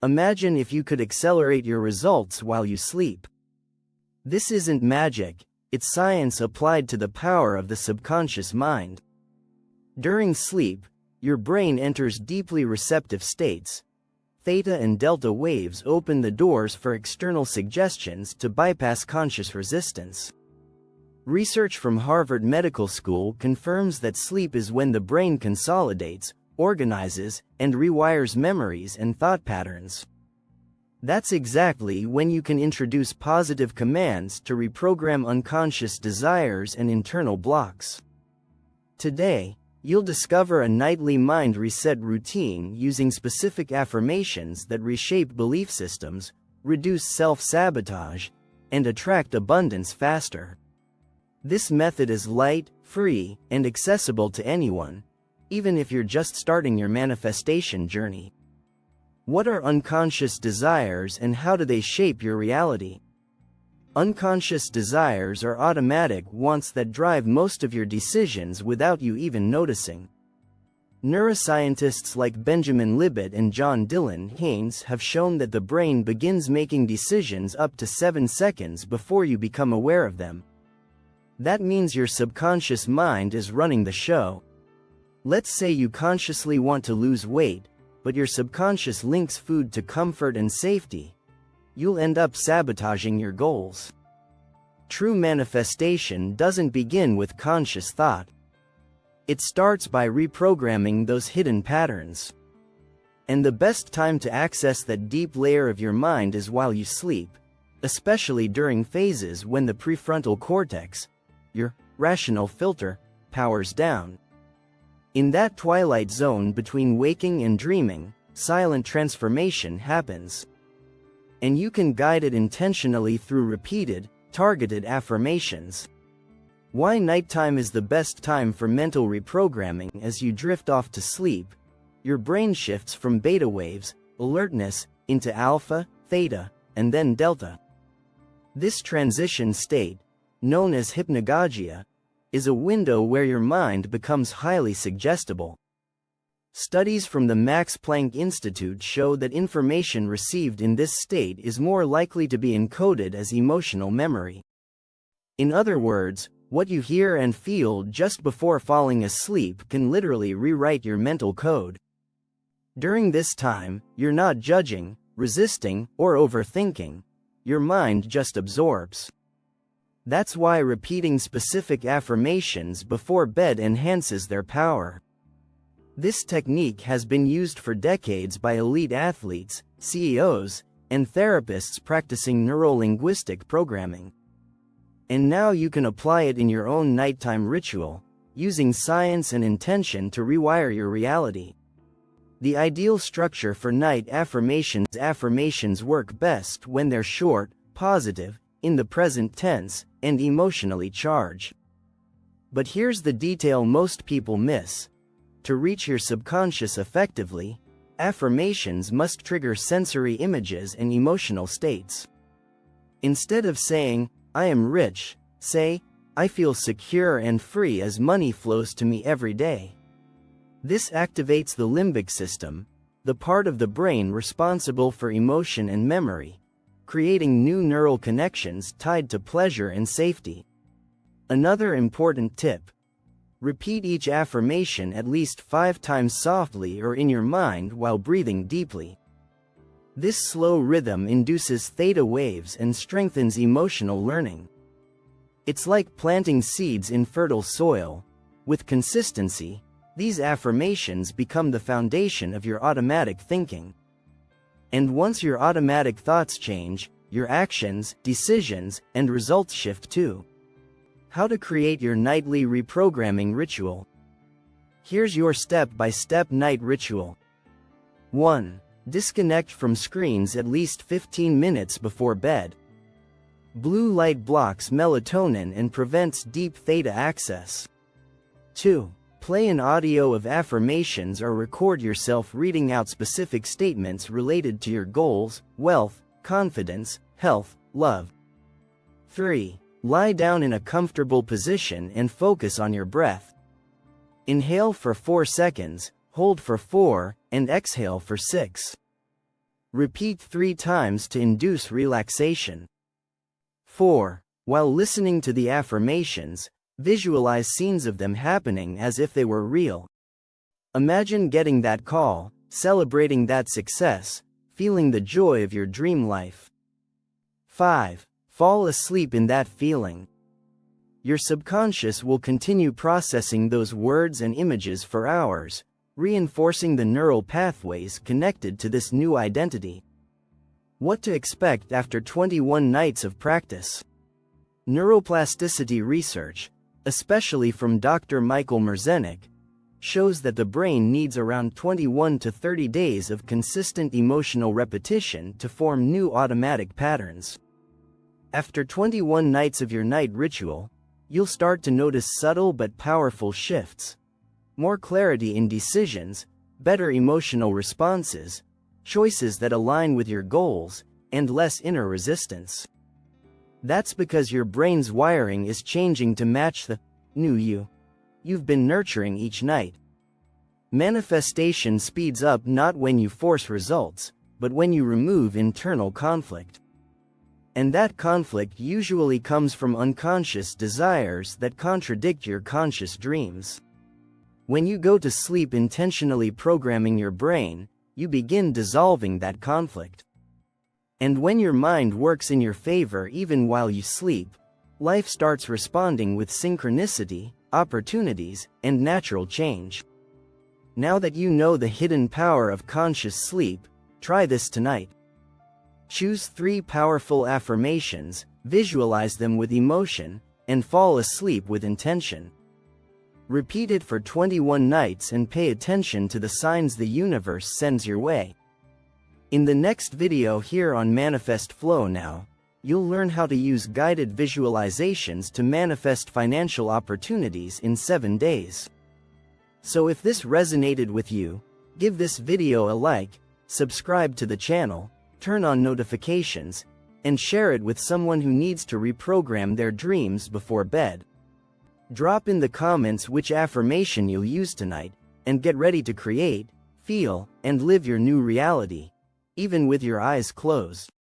Imagine if you could accelerate your results while you sleep. This isn't magic, it's science applied to the power of the subconscious mind. During sleep, your brain enters deeply receptive states. Theta and delta waves open the doors for external suggestions to bypass conscious resistance. Research from Harvard Medical School confirms that sleep is when the brain consolidates, organizes, and rewires memories and thought patterns. That's exactly when you can introduce positive commands to reprogram unconscious desires and internal blocks. Today, you'll discover a nightly mind reset routine using specific affirmations that reshape belief systems, reduce self-sabotage, and attract abundance faster. This method is light, free, and accessible to anyone, even if you're just starting your manifestation journey. What are unconscious desires and how do they shape your reality? Unconscious desires are automatic wants that drive most of your decisions without you even noticing. Neuroscientists like Benjamin Libet and John Dylan Haynes have shown that the brain begins making decisions up to 7 seconds before you become aware of them. That means your subconscious mind is running the show. Let's say you consciously want to lose weight, but your subconscious links food to comfort and safety. You'll end up sabotaging your goals. True manifestation doesn't begin with conscious thought. It starts by reprogramming those hidden patterns. And the best time to access that deep layer of your mind is while you sleep, especially during phases when the prefrontal cortex, your rational filter, powers down. In that twilight zone between waking and dreaming, silent transformation happens. And you can guide it intentionally through repeated, targeted affirmations. Why nighttime is the best time for mental reprogramming? As you drift off to sleep, your brain shifts from beta waves, alertness, into alpha, theta, and then delta. This transition state, known as hypnagogia, is a window where your mind becomes highly suggestible. Studies from the Max Planck Institute show that information received in this state is more likely to be encoded as emotional memory. In other words, what you hear and feel just before falling asleep can literally rewrite your mental code. During this time, you're not judging, resisting, or overthinking. Your mind just absorbs. That's why repeating specific affirmations before bed enhances their power. This technique has been used for decades by elite athletes, CEOs, and therapists practicing neuro-linguistic programming. And now you can apply it in your own nighttime ritual, using science and intention to rewire your reality. The ideal structure for night affirmations. Affirmations work best when they're short, positive, in the present tense, and emotionally charged. But here's the detail most people miss. To reach your subconscious effectively, affirmations must trigger sensory images and emotional states. Instead of saying, "I am rich," say, "I feel secure and free as money flows to me every day." This activates the limbic system, the part of the brain responsible for emotion and memory, creating new neural connections tied to pleasure and safety. Another important tip: repeat each affirmation at least 5 times softly or in your mind while breathing deeply. This slow rhythm induces theta waves and strengthens emotional learning. It's like planting seeds in fertile soil. With consistency, these affirmations become the foundation of your automatic thinking. And once your automatic thoughts change, your actions, decisions, and results shift too. How to create your nightly reprogramming ritual. Here's your step-by-step night ritual. 1. Disconnect from screens at least 15 minutes before bed. Blue light blocks melatonin and prevents deep theta access. 2. Play an audio of affirmations or record yourself reading out specific statements related to your goals, wealth, confidence, health, love. 3. Lie down in a comfortable position and focus on your breath. Inhale for 4 seconds, hold for 4, and exhale for 6. Repeat 3 times to induce relaxation. 4. While listening to the affirmations, visualize scenes of them happening as if they were real. Imagine getting that call, celebrating that success, feeling the joy of your dream life. 5. Fall asleep in that feeling. Your subconscious will continue processing those words and images for hours, reinforcing the neural pathways connected to this new identity. What to expect after 21 nights of practice? Neuroplasticity research, especially from Dr. Michael Merzenich, shows that the brain needs around 21 to 30 days of consistent emotional repetition to form new automatic patterns. After 21 nights of your night ritual, you'll start to notice subtle but powerful shifts. More clarity in decisions, better emotional responses, choices that align with your goals, and less inner resistance. That's because your brain's wiring is changing to match the new you've been nurturing each night. Manifestation speeds up not when you force results, but when you remove internal conflict. And that conflict usually comes from unconscious desires that contradict your conscious dreams. When you go to sleep intentionally programming your brain, you begin dissolving that conflict. And when your mind works in your favor even while you sleep, life starts responding with synchronicity, opportunities, and natural change. Now that you know the hidden power of conscious sleep, try this tonight. Choose 3 powerful affirmations, visualize them with emotion, and fall asleep with intention. Repeat it for 21 nights and pay attention to the signs the universe sends your way. In the next video here on Manifest Flow Now, you'll learn how to use guided visualizations to manifest financial opportunities in 7 days. So if this resonated with you, give this video a like, subscribe to the channel, turn on notifications, and share it with someone who needs to reprogram their dreams before bed. Drop in the comments which affirmation you'll use tonight, and get ready to create, feel, and live your new reality, even with your eyes closed.